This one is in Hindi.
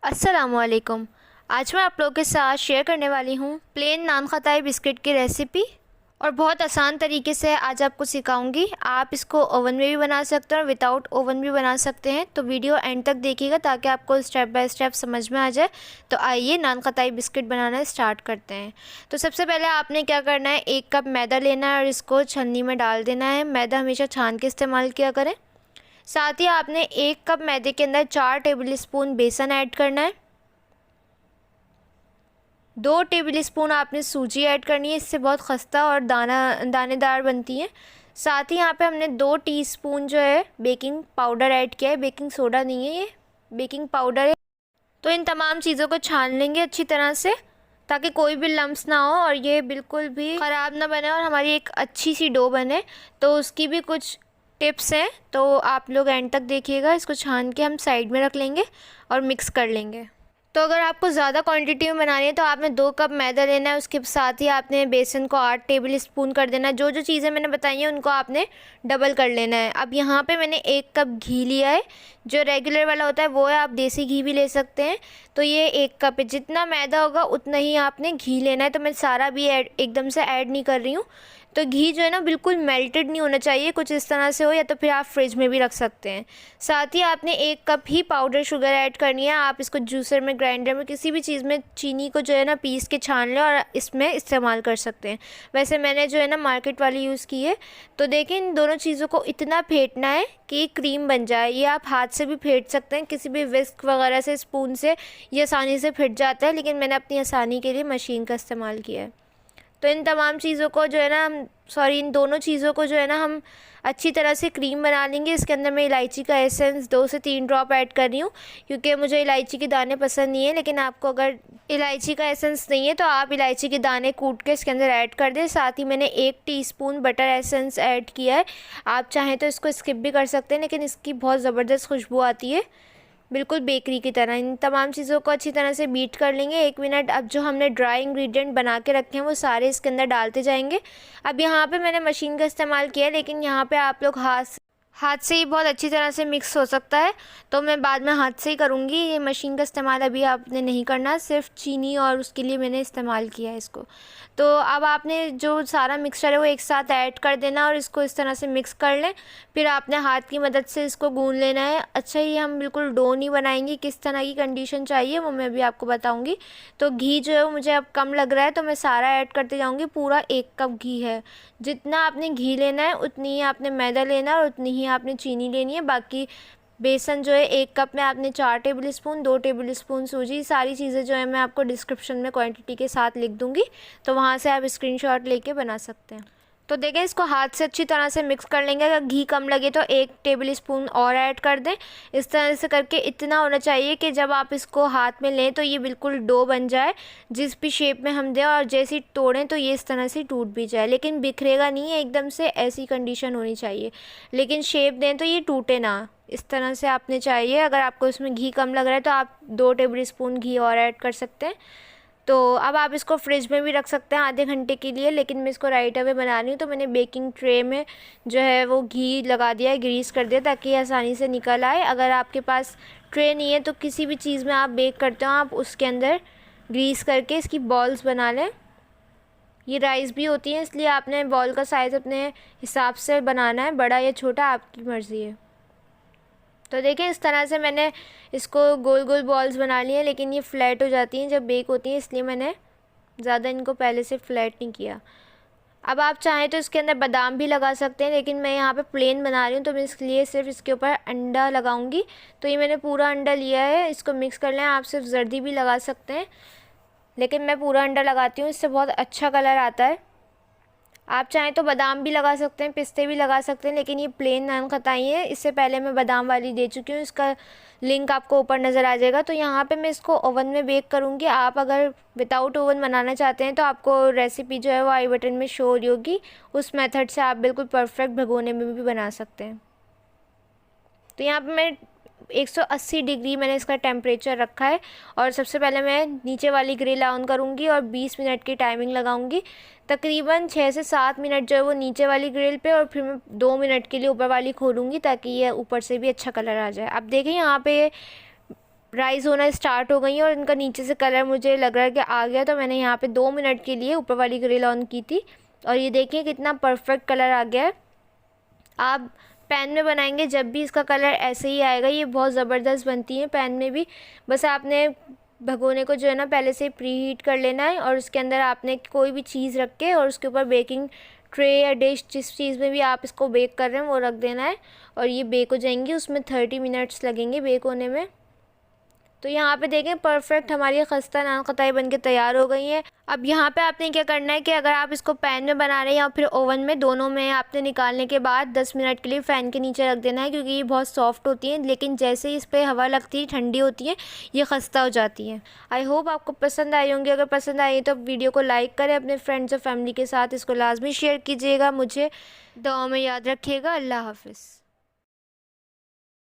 अस्सलामुअलैकुम। आज मैं आप लोगों के साथ शेयर करने वाली हूँ प्लेन नान खताई बिस्किट की रेसिपी और बहुत आसान तरीके से आज आपको सिखाऊंगी। आप इसको ओवन में भी बना सकते हैं और विदाउट ओवन भी बना सकते हैं। तो वीडियो एंड तक देखिएगा ताकि आपको स्टेप बाय स्टेप समझ में आ जाए। तो आइए नान खताई बिस्किट बनाना स्टार्ट करते हैं। तो सबसे पहले आपने क्या करना है, 1 कप मैदा लेना है और इसको छन्नी में डाल देना है। मैदा हमेशा छान के इस्तेमाल किया करें। साथ ही आपने 1 कप मैदे के अंदर 4 टेबल स्पून बेसन ऐड करना है। 2 टेबल स्पून आपने सूजी ऐड करनी है, इससे बहुत खस्ता और दानेदार बनती है। साथ ही यहाँ पे हमने 2 टीस्पून जो है बेकिंग पाउडर ऐड किया है। बेकिंग सोडा नहीं है, ये बेकिंग पाउडर है। तो इन तमाम चीज़ों को छान लेंगे अच्छी तरह से ताकि कोई भी लम्स ना हो और ये बिल्कुल भी ख़राब ना बने और हमारी एक अच्छी सी डो बने। तो उसकी भी कुछ टिप्स हैं, तो आप लोग एंड तक देखिएगा। इसको छान के हम साइड में रख लेंगे और मिक्स कर लेंगे। तो अगर आपको ज़्यादा क्वांटिटी में बनानी है तो आपने 2 कप मैदा लेना है, उसके साथ ही आपने बेसन को 8 टेबल स्पून कर देना है। जो जो चीज़ें मैंने बताई हैं उनको आपने डबल कर लेना है। अब यहाँ पे मैंने 1 कप घी लिया है, जो रेगुलर वाला होता है वो है, आप देसी घी भी ले सकते हैं। तो ये 1 कप है, जितना मैदा होगा उतना ही आपने घी लेना है। तो मैं सारा भी एकदम से ऐड नहीं कर रही हूँ। तो घी जो है ना बिल्कुल मेल्टेड नहीं होना चाहिए, कुछ इस तरह से हो, या तो फिर आप फ्रिज में भी रख सकते हैं। साथ ही आपने 1 कप ही पाउडर शुगर ऐड करनी है। आप इसको जूसर में, ग्राइंडर में, किसी भी चीज़ में चीनी को जो है ना पीस के छान लें और इसमें इस्तेमाल कर सकते हैं। वैसे मैंने जो है ना मार्केट वाली यूज़ की है। तो देखिए इन दोनों चीज़ों को इतना फेंटना है कि क्रीम बन जाए। ये आप हाथ से भी फेंट सकते हैं, किसी भी विस्क वगैरह से, स्पून से, ये आसानी से फेंट जाता है, लेकिन मैंने अपनी आसानी के लिए मशीन का इस्तेमाल किया है। तो इन तमाम चीज़ों को जो है ना इन दोनों चीज़ों को जो है ना हम अच्छी तरह से क्रीम बना लेंगे। इसके अंदर मैं इलायची का एसेंस 2 से 3 ड्रॉप ऐड कर रही हूँ, क्योंकि मुझे इलायची के दाने पसंद नहीं है। लेकिन आपको अगर इलायची का एसेंस नहीं है तो आप इलायची के दाने कूट के इसके अंदर ऐड कर दें। साथ ही मैंने 1 टीस्पून बटर एसेंस ऐड किया है। आप चाहें तो इसको स्किप भी कर सकते हैं, लेकिन इसकी बहुत ज़बरदस्त खुशबू आती है, बिल्कुल बेकरी की तरह। इन तमाम चीज़ों को अच्छी तरह से बीट कर लेंगे 1 मिनट। अब जो हमने ड्राई इंग्रेडिएंट बना के रखे हैं वो सारे इसके अंदर डालते जाएंगे। अब यहाँ पे मैंने मशीन का इस्तेमाल किया है, लेकिन यहाँ पे आप लोग हाथ से ही बहुत अच्छी तरह से मिक्स हो सकता है। तो मैं बाद में हाथ से ही करूँगी, ये मशीन का इस्तेमाल अभी आपने नहीं करना। सिर्फ चीनी और उसके लिए मैंने इस्तेमाल किया है इसको। तो अब आपने जो सारा मिक्सचर है वो एक साथ ऐड कर देना और इसको इस तरह से मिक्स कर लें। फिर आपने हाथ की मदद से इसको गूंद लेना है। अच्छा, ये हम बिल्कुल डो नहीं बनाएंगे, किस तरह की कंडीशन चाहिए वो मैं भी आपको बताऊंगी। तो घी जो है वो मुझे अब कम लग रहा है, तो मैं सारा ऐड करते जाऊंगी। पूरा 1 कप घी है। जितना आपने घी लेना है उतनी ही आपने मैदा लेना है और उतनी ही आपने चीनी लेनी है। बाकी बेसन जो है 1 कप में आपने 4 टेबल स्पून, 2 टेबल स्पून सूजी, सारी चीज़ें जो है मैं आपको डिस्क्रिप्शन में क्वांटिटी के साथ लिख दूंगी, तो वहाँ से आप स्क्रीनशॉट लेके बना सकते हैं। तो देखें, इसको हाथ से अच्छी तरह से मिक्स कर लेंगे। अगर घी कम लगे तो 1 टेबल स्पून और ऐड कर दें। इस तरह से करके इतना होना चाहिए कि जब आप इसको हाथ में लें तो ये बिल्कुल डो बन जाए, जिस भी शेप में हम दें, और जैसे ही तोड़ें तो ये इस तरह से टूट भी जाए, लेकिन बिखरेगा नहीं है एकदम से, ऐसी कंडीशन होनी चाहिए। लेकिन शेप दें तो ये टूटे ना, इस तरह से आपने चाहिए। अगर आपको इसमें घी कम लग रहा है तो आप 2 टेबल स्पून घी और ऐड कर सकते हैं। तो अब आप इसको फ्रिज में भी रख सकते हैं आधे घंटे के लिए, लेकिन मैं इसको राइट अवे बना रही हूँ। तो मैंने बेकिंग ट्रे में जो है वो घी लगा दिया है, ग्रीस कर दिया, ताकि आसानी से निकल आए। अगर आपके पास ट्रे नहीं है तो किसी भी चीज़ में आप बेक करते हो, आप उसके अंदर ग्रीस करके इसकी बॉल्स बना लें। ये राइस भी होती है, इसलिए आपने बॉल का साइज़ अपने हिसाब से बनाना है, बड़ा या छोटा आपकी मर्ज़ी है। तो देखिए इस तरह से मैंने इसको गोल गोल बॉल्स बना ली हैं, लेकिन ये फ्लैट हो जाती हैं जब बेक होती हैं, इसलिए मैंने ज़्यादा इनको पहले से फ्लैट नहीं किया। अब आप चाहें तो इसके अंदर बादाम भी लगा सकते हैं, लेकिन मैं यहाँ पे प्लेन बना रही हूँ तो मैं इसलिए सिर्फ इसके ऊपर अंडा लगाऊंगी। तो ये मैंने पूरा अंडा लिया है, इसको मिक्स कर लें। आप सिर्फ जर्दी भी लगा सकते हैं, लेकिन मैं पूरा अंडा लगाती हूँ, इससे बहुत अच्छा कलर आता है। आप चाहें तो बादाम भी लगा सकते हैं, पिस्ते भी लगा सकते हैं, लेकिन ये प्लेन नान खताई है। इससे पहले मैं बादाम वाली दे चुकी हूँ, इसका लिंक आपको ऊपर नज़र आ जाएगा। तो यहाँ पे मैं इसको ओवन में बेक करूँगी। आप अगर विदाउट ओवन बनाना चाहते हैं तो आपको रेसिपी जो है वो आई बटन में शो हो रही होगी, उस मेथड से आप बिल्कुल परफेक्ट भगोने में भी बना सकते हैं। तो यहाँ पे मैं 180 डिग्री मैंने इसका टेम्परेचर रखा है, और सबसे पहले मैं नीचे वाली ग्रिल ऑन करूँगी और 20 मिनट की टाइमिंग लगाऊंगी। तकरीबन 6 से 7 मिनट जो है वो नीचे वाली ग्रिल पे, और फिर मैं 2 मिनट के लिए ऊपर वाली खोलूँगी ताकि ये ऊपर से भी अच्छा कलर आ जाए। अब देखिए यहाँ पे राइज़ होना स्टार्ट हो गई हैं और इनका नीचे से कलर मुझे लग रहा है कि आ गया। तो मैंने यहाँ पे 2 मिनट के लिए ऊपर वाली ग्रिल ऑन की थी और ये देखिए कितना परफेक्ट कलर आ गया है। आप पैन में बनाएंगे जब भी इसका कलर ऐसे ही आएगा, ये बहुत ज़बरदस्त बनती है पैन में भी। बस आपने भगोने को जो है ना पहले से प्री हीट कर लेना है और उसके अंदर आपने कोई भी चीज़ रख के और उसके ऊपर बेकिंग ट्रे या डिश जिस चीज़ में भी आप इसको बेक कर रहे हैं वो रख देना है और ये बेक हो जाएंगी। उसमें 30 मिनट्स लगेंगे बेक होने में। तो यहाँ पे देखें परफेक्ट हमारी खस्ता नान खताई बन के तैयार हो गई है। अब यहाँ पे आपने क्या करना है कि अगर आप इसको पैन में बना रहे हैं या फिर ओवन में, दोनों में आपने निकालने के बाद 10 मिनट के लिए फ़ैन के नीचे रख देना है, क्योंकि ये बहुत सॉफ्ट होती हैं, लेकिन जैसे ही इस पर हवा लगती है ठंडी होती है ये खस्ता हो जाती है। आई होप आपको पसंद आई होंगी। अगर पसंद आई तो वीडियो को लाइक करें, अपने फ्रेंड्स और फैमिली के साथ इसको लाजमी शेयर कीजिएगा। मुझे दुआ में याद रखिएगा। अल्लाह हाफ़िज़।